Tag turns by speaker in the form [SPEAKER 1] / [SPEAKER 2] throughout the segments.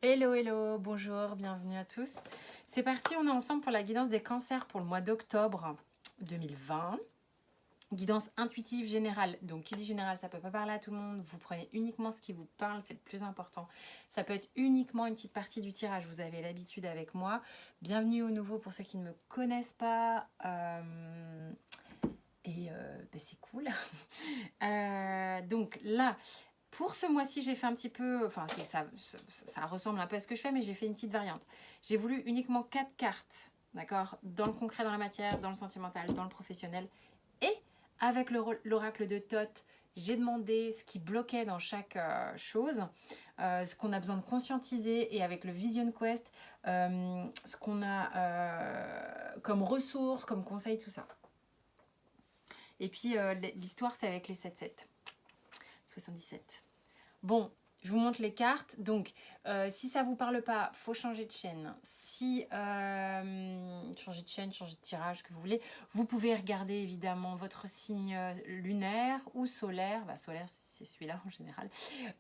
[SPEAKER 1] Hello, hello, bonjour, bienvenue à tous. C'est parti, on est ensemble pour la guidance des cancers pour le mois d'octobre 2020. Guidance intuitive générale. Donc, qui dit générale, ça peut pas parler à tout le monde. Vous prenez uniquement ce qui vous parle, c'est le plus important. Ça peut être uniquement une petite partie du tirage. Vous avez l'habitude avec moi. Bienvenue au nouveau pour ceux qui ne me connaissent pas. C'est cool. Donc là, pour ce mois-ci, j'ai fait un petit peu, enfin ça ressemble un peu à ce que je fais, mais j'ai fait une petite variante. J'ai voulu uniquement 4 cartes, d'accord, dans le concret, dans la matière, dans le sentimental, dans le professionnel. Et avec l'oracle de Thoth, j'ai demandé ce qui bloquait dans chaque chose, ce qu'on a besoin de conscientiser, et avec le Vision Quest, ce qu'on a comme ressources, comme conseils, tout ça. Et puis l'histoire, c'est avec les 7-7. 77. Bon, je vous montre les cartes. Donc, si ça ne vous parle pas, faut changer de chaîne. Si changer de chaîne, changer de tirage, que vous voulez, vous pouvez regarder évidemment votre signe lunaire ou solaire. Bah, solaire, c'est celui-là en général.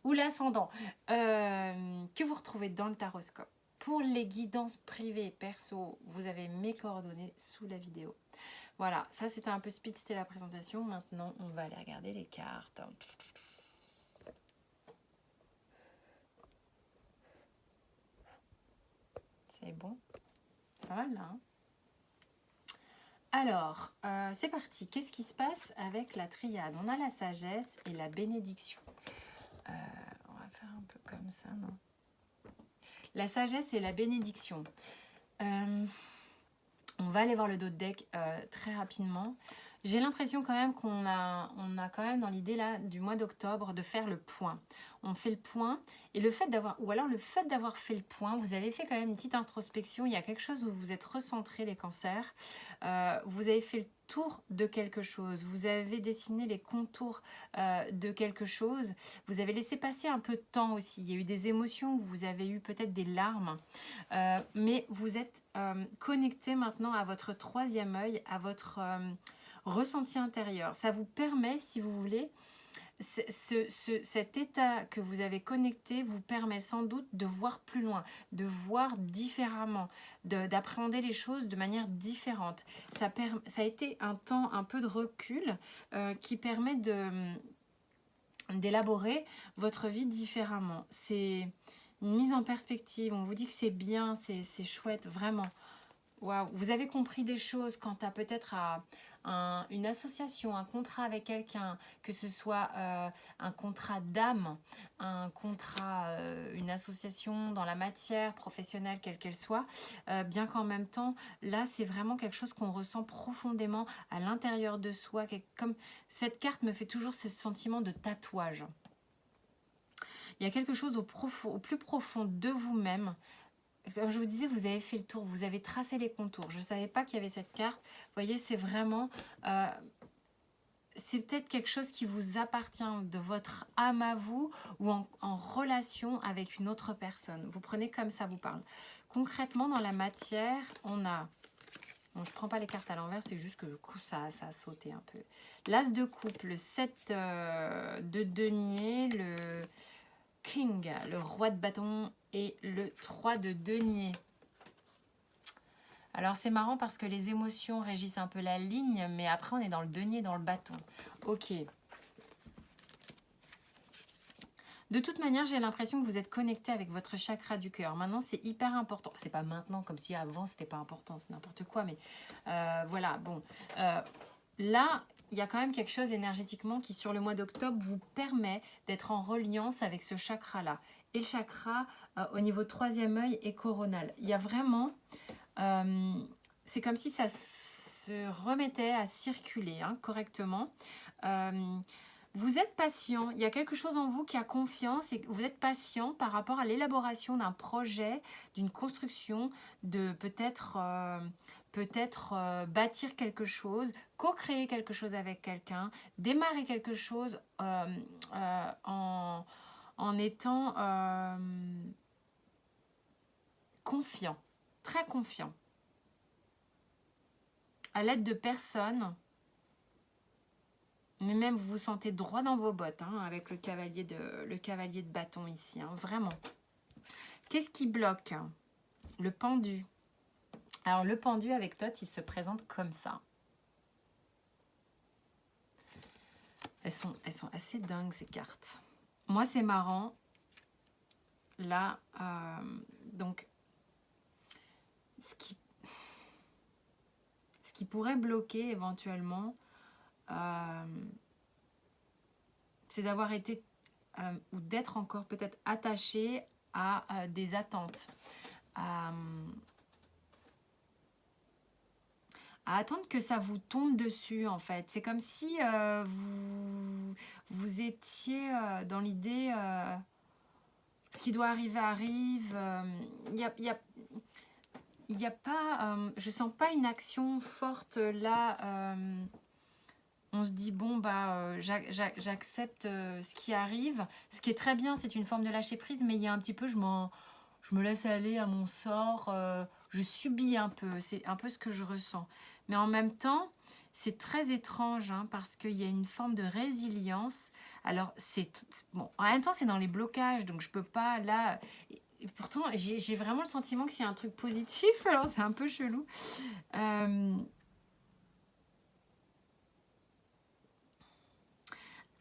[SPEAKER 1] Ou l'ascendant que vous retrouvez dans le taroscope. Pour les guidances privées et perso, vous avez mes coordonnées sous la vidéo. Voilà, ça c'était un peu speed, c'était la présentation. Maintenant, on va aller regarder les cartes. C'est bon, c'est pas mal là. Hein. Alors, c'est parti. Qu'est-ce qui se passe avec la triade? On a la sagesse et la bénédiction. On va faire un peu comme ça, non? La sagesse et la bénédiction. On va aller voir le dos de deck très rapidement. J'ai l'impression quand même qu'on a quand même dans l'idée là du mois d'octobre de faire le point. On fait le point et le fait d'avoir, ou alors le fait d'avoir fait le point, vous avez fait quand même une petite introspection. Il y a quelque chose où vous êtes recentré les cancers. Vous avez fait le tour de quelque chose. Vous avez dessiné les contours de quelque chose. Vous avez laissé passer un peu de temps aussi. Il y a eu des émotions, vous avez eu peut-être des larmes. Mais vous êtes connecté maintenant à votre troisième œil, à votre ressenti intérieur. Ça vous permet, si vous voulez, cet état que vous avez connecté vous permet sans doute de voir plus loin, de voir différemment, d'appréhender les choses de manière différente. Ça a été un temps un peu de recul qui permet d'élaborer votre vie différemment. C'est une mise en perspective, on vous dit que c'est bien, c'est chouette, vraiment. Waouh, vous avez compris des choses quant à peut-être à une association, un contrat avec quelqu'un, que ce soit un contrat d'âme, un contrat, une association dans la matière professionnelle, quelle qu'elle soit, bien qu'en même temps, là, c'est vraiment quelque chose qu'on ressent profondément à l'intérieur de soi. Comme cette carte me fait toujours ce sentiment de tatouage. Il y a quelque chose au plus profond de vous-même. Comme je vous disais, vous avez fait le tour, vous avez tracé les contours. Je ne savais pas qu'il y avait cette carte. Vous voyez, c'est vraiment... c'est peut-être quelque chose qui vous appartient, de votre âme à vous, ou en relation avec une autre personne. Vous prenez comme ça vous parle. Concrètement, dans la matière, on a... Bon, je ne prends pas les cartes à l'envers, c'est juste que ça a sauté un peu. L'As de coupe, le 7 de denier, le King, le roi de bâton, et le 3 de denier. Alors c'est marrant parce que les émotions régissent un peu la ligne, mais après on est dans le denier, dans le bâton. Ok. De toute manière, j'ai l'impression que vous êtes connecté avec votre chakra du cœur. Maintenant, c'est hyper important. C'est pas maintenant, comme si avant c'était pas important, c'est n'importe quoi, mais voilà, bon. Là, il y a quand même quelque chose énergétiquement qui, sur le mois d'octobre, vous permet d'être en reliance avec ce chakra-là. Et le chakra, au niveau troisième œil, est coronal. Il y a vraiment... c'est comme si ça se remettait à circuler correctement. Vous êtes patient, il y a quelque chose en vous qui a confiance et vous êtes patient par rapport à l'élaboration d'un projet, d'une construction, de peut-être bâtir quelque chose, co-créer quelque chose avec quelqu'un, démarrer quelque chose en étant confiant, très confiant. À l'aide de personnes, mais même vous vous sentez droit dans vos bottes avec le cavalier de bâton ici, vraiment. Qu'est-ce qui bloque? Le pendu. Alors, le pendu avec Thoth, il se présente comme ça. Elles sont assez dingues, ces cartes. Moi, c'est marrant. Là, donc, ce qui pourrait bloquer éventuellement, c'est d'avoir été ou d'être encore peut-être attaché à des attentes. À attendre que ça vous tombe dessus, en fait. C'est comme si vous étiez dans l'idée ce qui doit arriver arrive. Il y a pas, je sens pas une action forte là. On se dit bon bah j'accepte ce qui arrive. Ce qui est très bien, c'est une forme de lâcher prise, mais il y a un petit peu je me laisse aller à mon sort. Je subis un peu. C'est un peu ce que je ressens. Mais en même temps, c'est très étrange hein, parce qu'il y a une forme de résilience. Alors bon, en même temps c'est dans les blocages, donc je peux pas là. Et pourtant, j'ai vraiment le sentiment que c'est un truc positif, alors c'est un peu chelou.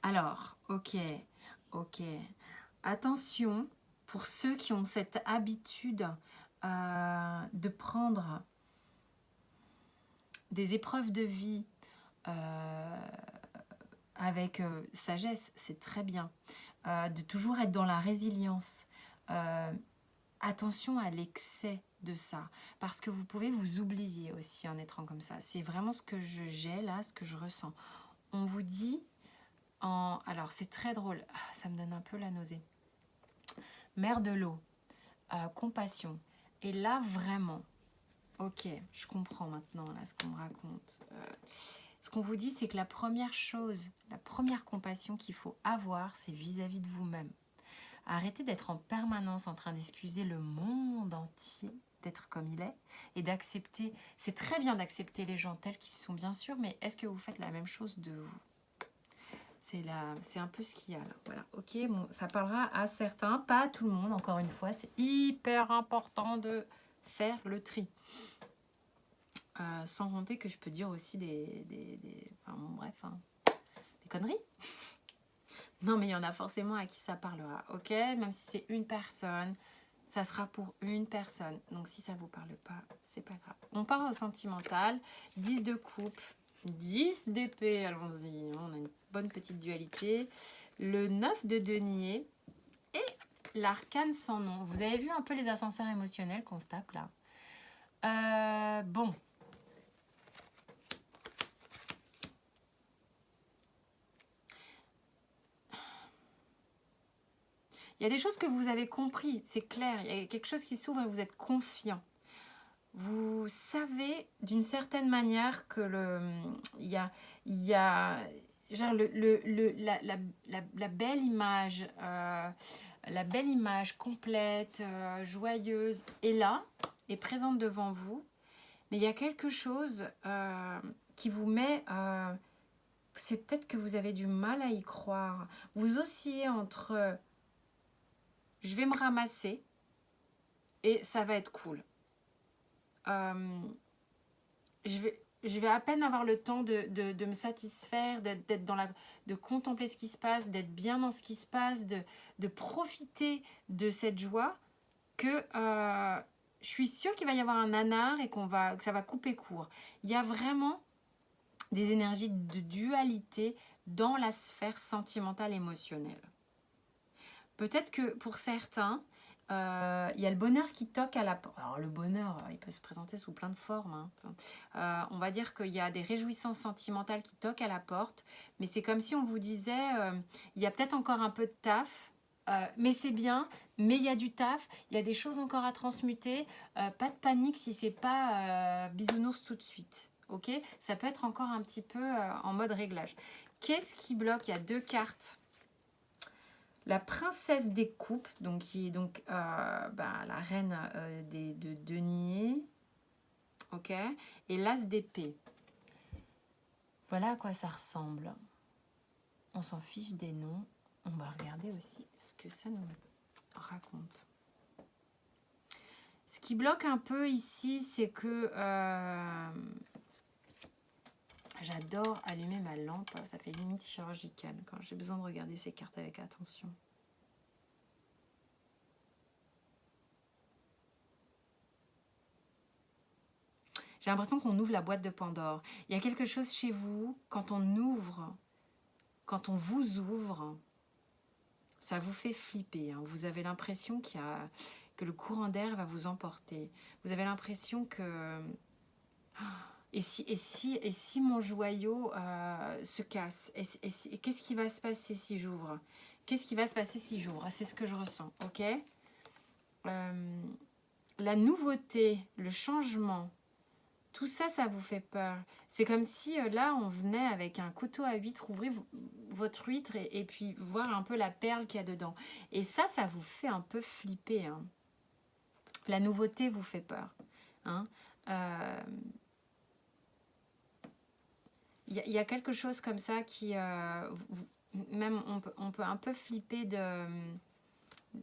[SPEAKER 1] Alors, ok. Attention, pour ceux qui ont cette habitude de prendre des épreuves de vie avec sagesse, c'est très bien. De toujours être dans la résilience. Attention à l'excès de ça, parce que vous pouvez vous oublier aussi en étant comme ça. C'est vraiment ce que j'ai là, ce que je ressens. On vous dit, alors c'est très drôle, ça me donne un peu la nausée. Mère de l'eau, compassion. Et là vraiment, ok, je comprends maintenant là ce qu'on me raconte. Ce qu'on vous dit, c'est que la première chose, la première compassion qu'il faut avoir, c'est vis-à-vis de vous-même. Arrêtez d'être en permanence en train d'excuser le monde entier d'être comme il est et d'accepter. C'est très bien d'accepter les gens tels qu'ils sont, bien sûr, mais est-ce que vous faites la même chose de vous? C'est un peu ce qu'il y a là. Voilà, ok, bon, ça parlera à certains, pas à tout le monde. Encore une fois, c'est hyper important de faire le tri. Sans compter que je peux dire aussi enfin, bon, bref, hein, des conneries. Non, mais il y en a forcément à qui ça parlera, ok? Même si c'est une personne, ça sera pour une personne. Donc, si ça ne vous parle pas, c'est pas grave. On part au sentimental. 10 de coupe, 10 d'épée, allons-y. On a une bonne petite dualité. Le 9 de denier et l'arcane sans nom. Vous avez vu un peu les ascenseurs émotionnels qu'on se tape là? Bon. Il y a des choses que vous avez compris, c'est clair. Il y a quelque chose qui s'ouvre et vous êtes confiant. Vous savez d'une certaine manière que il y a genre la belle image, complète, joyeuse est là, est présente devant vous. Mais il y a quelque chose qui vous met... c'est peut-être que vous avez du mal à y croire. Vous oscillez entre... je vais me ramasser et ça va être cool. Je vais à peine avoir le temps de me satisfaire, d'être dans de contempler ce qui se passe, d'être bien dans ce qui se passe, de profiter de cette joie, que je suis sûre qu'il va y avoir un nanar et que ça va couper court. Il y a vraiment des énergies de dualité dans la sphère sentimentale émotionnelle. Peut-être que pour certains, il y a le bonheur qui toque à la porte. Alors le bonheur, il peut se présenter sous plein de formes. Hein. On va dire qu'il y a des réjouissances sentimentales qui toquent à la porte, mais c'est comme si on vous disait, il y a peut-être encore un peu de taf, mais c'est bien, mais il y a du taf, il y a des choses encore à transmuter, pas de panique si c'est pas bisounours tout de suite. Ok, ça peut être encore un petit peu en mode réglage. Qu'est-ce qui bloque? Il y a 2 cartes. La princesse des coupes, donc, qui est donc la reine de denier, ok, et l'as d'épée. Voilà à quoi ça ressemble. On s'en fiche des noms. On va regarder aussi ce que ça nous raconte. qui bloque un peu ici, c'est que j'adore allumer ma lampe. Ça fait limite chirurgical quand j'ai besoin de regarder ces cartes avec attention. J'ai l'impression qu'on ouvre la boîte de Pandore. Il y a quelque chose chez vous, quand on ouvre, quand on vous ouvre, ça vous fait flipper. Hein. Vous avez l'impression que le courant d'air va vous emporter. Vous avez l'impression que... Et si mon joyau se casse? Qu'est-ce qui va se passer si j'ouvre? Qu'est-ce qui va se passer si j'ouvre? C'est ce que je ressens, ok? La nouveauté, le changement, tout ça, ça vous fait peur. C'est comme si là, on venait avec un couteau à huître, ouvrir votre huître et puis voir un peu la perle qu'il y a dedans. Et ça vous fait un peu flipper. Hein. La nouveauté vous fait peur. Hein. Y a quelque chose comme ça qui... même on peut un peu flipper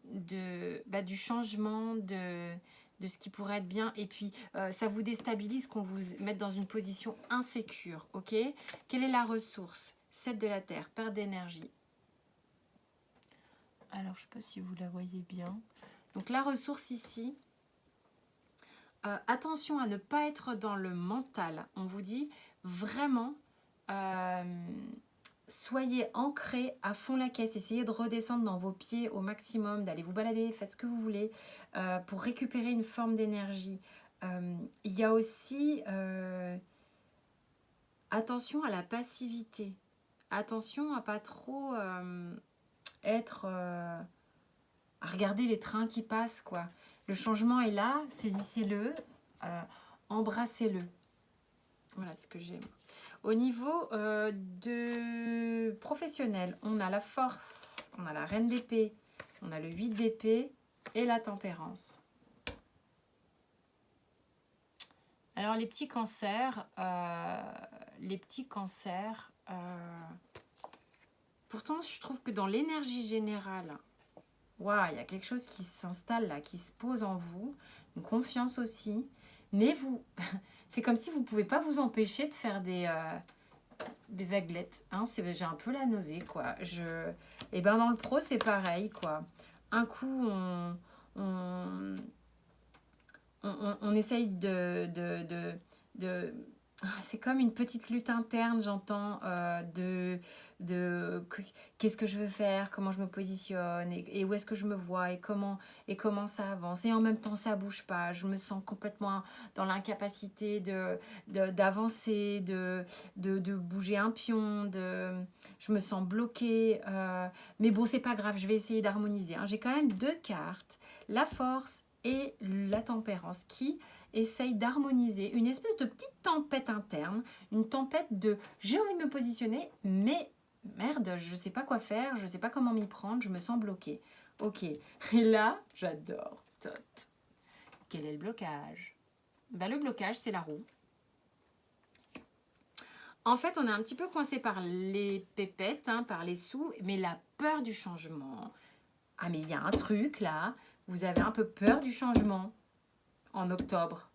[SPEAKER 1] du changement, de ce qui pourrait être bien. Et puis, ça vous déstabilise qu'on vous mette dans une position insécure. Ok? Quelle est la ressource? 7 de la terre, perte d'énergie. Alors, je ne sais pas si vous la voyez bien. Donc, la ressource ici... attention à ne pas être dans le mental. On vous dit vraiment... soyez ancrés à fond la caisse, essayez de redescendre dans vos pieds au maximum, d'aller vous balader, faites ce que vous voulez pour récupérer une forme d'énergie. Il y a aussi attention à la passivité, attention à pas trop être à regarder les trains qui passent quoi. Le changement est là, saisissez-le, embrassez-le. Voilà ce que j'aime. Au niveau de professionnel, on a la force, on a la reine d'épée, on a le 8 d'épée et la tempérance. Alors les petits cancers, pourtant je trouve que dans l'énergie générale, waouh, il y a quelque chose qui s'installe là, qui se pose en vous, une confiance aussi, mais vous... C'est comme si vous ne pouvez pas vous empêcher de faire des vaguelettes. Hein, j'ai un peu la nausée, quoi. Et ben dans le pro, c'est pareil, quoi. Un coup, on essaye de... C'est comme une petite lutte interne, j'entends, qu'est-ce que je veux faire, comment je me positionne, et où est-ce que je me vois, et comment ça avance. Et en même temps, ça bouge pas. Je me sens complètement dans l'incapacité d'avancer, de bouger un pion, je me sens bloquée. Mais bon, c'est pas grave, je vais essayer d'harmoniser. Hein. J'ai quand même 2 cartes, la force et la tempérance, qui essaye d'harmoniser une espèce de petite tempête interne, une tempête de j'ai envie de me positionner, mais merde, je sais pas quoi faire, je sais pas comment m'y prendre, je me sens bloquée. Ok, et là, j'adore. Tot. Quel est le blocage? Ben, le blocage, c'est la roue. En fait, on est un petit peu coincé par les pépettes, hein, par les sous, mais la peur du changement. Ah, mais il y a un truc là, vous avez un peu peur du changement en octobre.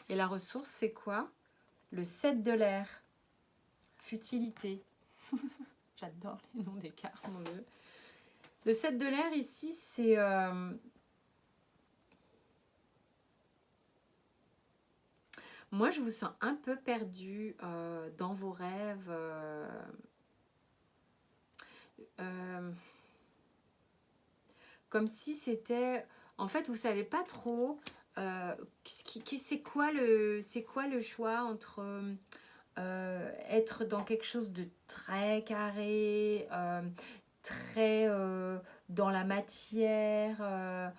[SPEAKER 1] Et la ressource, c'est quoi? Le 7 de l'air. Futilité. J'adore les noms des cartes, mon Dieu. Le 7 de l'air, ici, c'est... Moi, je vous sens un peu perdu dans vos rêves. Comme si c'était... En fait, vous ne savez pas trop... c'est quoi le choix entre être dans quelque chose de très carré, très dans la matière,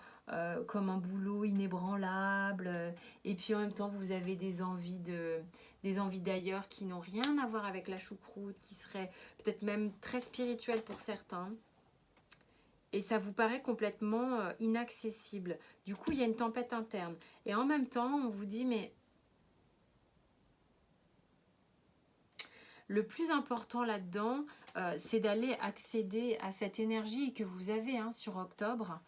[SPEAKER 1] comme un boulot inébranlable, et puis en même temps vous avez des envies d'ailleurs qui n'ont rien à voir avec la choucroute, qui seraient peut-être même très spirituelles pour certains. Et ça vous paraît complètement inaccessible. Du coup, il y a une tempête interne. Et en même temps, on vous dit, mais le plus important là-dedans, c'est d'aller accéder à cette énergie que vous avez sur octobre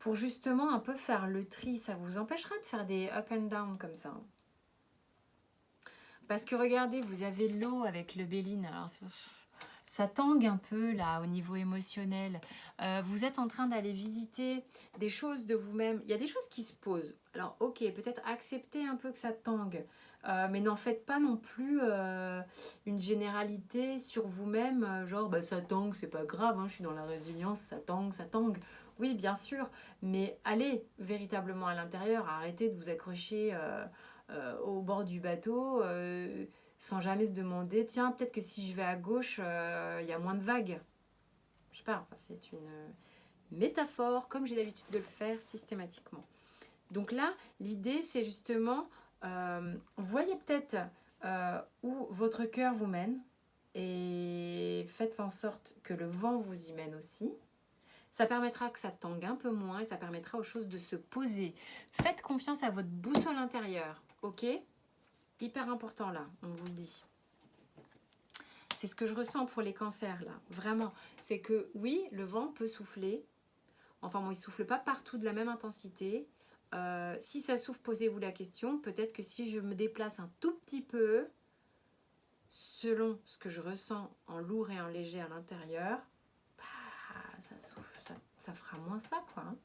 [SPEAKER 1] pour justement un peu faire le tri. Ça vous empêchera de faire des up and down comme ça. Parce que regardez, vous avez l'eau avec le Béline. Alors, ça tangue un peu là au niveau émotionnel. Vous êtes en train d'aller visiter des choses de vous-même. Il y a des choses qui se posent. Alors ok, peut-être accepter un peu que ça tangue. Mais n'en faites pas non plus une généralité sur vous-même. Genre bah, ça tangue, c'est pas grave, hein, je suis dans la résilience, ça tangue, ça tangue. Oui, bien sûr, mais allez véritablement à l'intérieur. Arrêtez de vous accrocher au bord du bateau. Sans jamais se demander, tiens, peut-être que si je vais à gauche, il y a moins de vagues. Je sais pas, enfin, c'est une métaphore, comme j'ai l'habitude de le faire systématiquement. Donc là, l'idée, c'est justement, voyez peut-être où votre cœur vous mène et faites en sorte que le vent vous y mène aussi. Ça permettra que ça tangue un peu moins et ça permettra aux choses de se poser. Faites confiance à votre boussole intérieure, ok ? Hyper important là, on vous le dit. C'est ce que je ressens pour les cancers là, vraiment. C'est que oui, le vent peut souffler. Enfin bon, il ne souffle pas partout de la même intensité. Si ça souffle, posez-vous la question. Peut-être que si je me déplace un tout petit peu, selon ce que je ressens en lourd et en léger à l'intérieur, bah, ça souffle, ça fera moins ça quoi. Hein.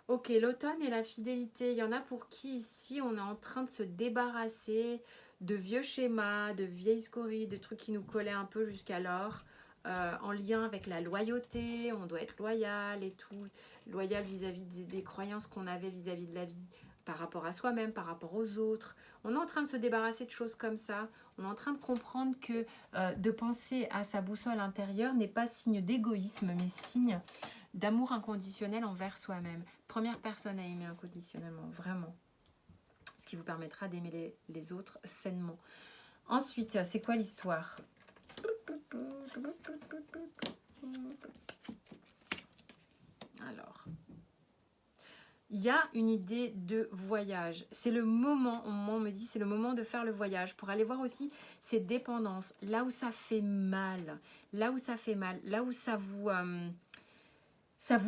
[SPEAKER 1] Ok, l'automne et la fidélité. Il y en a pour qui ici on est en train de se débarrasser de vieux schémas, de vieilles scories, de trucs qui nous collaient un peu jusqu'alors, en lien avec la loyauté. On doit être loyal et tout, loyal vis-à-vis des croyances qu'on avait vis-à-vis de la vie, par rapport à soi-même, par rapport aux autres. On est en train de se débarrasser de choses comme ça. On est en train de comprendre que de penser à sa boussole intérieure n'est pas signe d'égoïsme, mais signe d'amour inconditionnel envers soi-même. Première personne à aimer inconditionnellement, vraiment. Ce qui vous permettra d'aimer les autres sainement. Ensuite, c'est quoi l'histoire? Alors, il y a une idée de voyage. C'est le moment, on me dit, c'est le moment de faire le voyage pour aller voir aussi ces dépendances, là où ça fait mal, là où ça fait mal, là où ça vous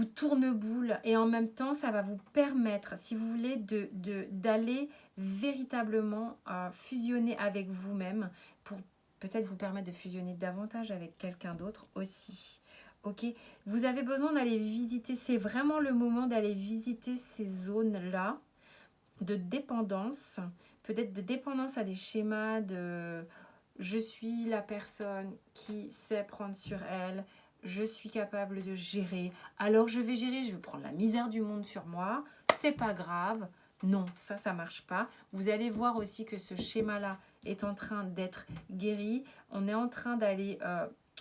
[SPEAKER 1] tourne boule et en même temps ça va vous permettre, si vous voulez, d'aller véritablement fusionner avec vous-même pour peut-être vous permettre de fusionner davantage avec quelqu'un d'autre aussi. Ok, vous avez besoin d'aller visiter, c'est vraiment le moment d'aller visiter ces zones-là de dépendance, peut-être de dépendance à des schémas de je suis la personne qui sait prendre sur elle, je suis capable de gérer, alors je vais gérer, je vais prendre la misère du monde sur moi, c'est pas grave. Non, ça marche pas. Vous allez voir aussi que ce schéma-là est en train d'être guéri. On est en train d'aller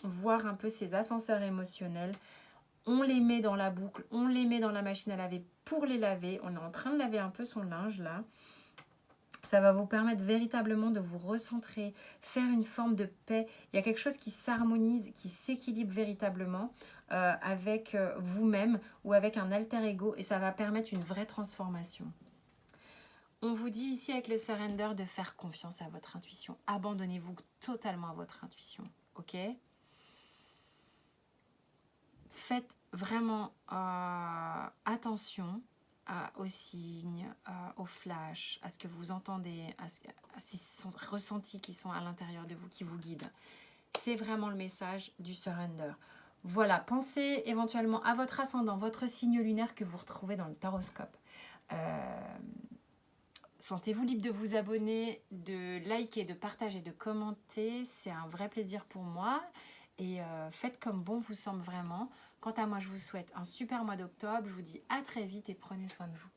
[SPEAKER 1] voir un peu ces ascenseurs émotionnels. On les met dans la boucle, on les met dans la machine à laver pour les laver. On est en train de laver un peu son linge là. Ça va vous permettre véritablement de vous recentrer, faire une forme de paix. Il y a quelque chose qui s'harmonise, qui s'équilibre véritablement avec vous-même ou avec un alter ego et ça va permettre une vraie transformation. On vous dit ici avec le surrender de faire confiance à votre intuition. Abandonnez-vous totalement à votre intuition, ok ? Faites vraiment attention aux signes, aux flashs, à ce que vous entendez, à ces ressentis qui sont à l'intérieur de vous, qui vous guident. C'est vraiment le message du surrender. Voilà, pensez éventuellement à votre ascendant, votre signe lunaire que vous retrouvez dans le taroscope. Sentez-vous libre de vous abonner, de liker, de partager, de commenter. C'est un vrai plaisir pour moi. Et faites comme bon vous semble vraiment. Quant à moi, je vous souhaite un super mois d'octobre. Je vous dis à très vite et prenez soin de vous.